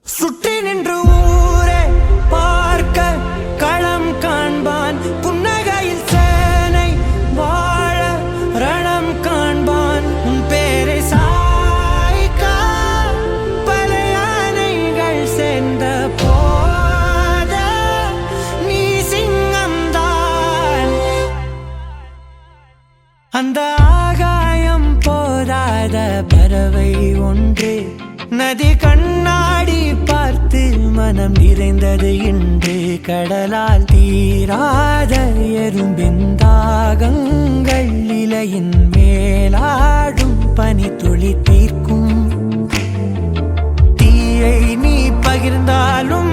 சுற்றி நின்று ஊரே பார்க்க களம் காண்பான் புன்னகையில் சேனை வாழ ரணம் காண்பான் உன் பேரை சாய்க்க பல யானைகள் சேர்ந்த போத நீ சிங்கம்தான் அந்த ஆகாயம் போதாத பறவை ஒன்று நதி கண்ணாடி பார்த்து மனம் நிறைந்தது இன்று கடலால் தீராத எறும்பின் தாகங்கள் இலையின் மேலாடும் பனி துளி தீர்க்கும் தீயை நீ பகிர்ந்தாலும்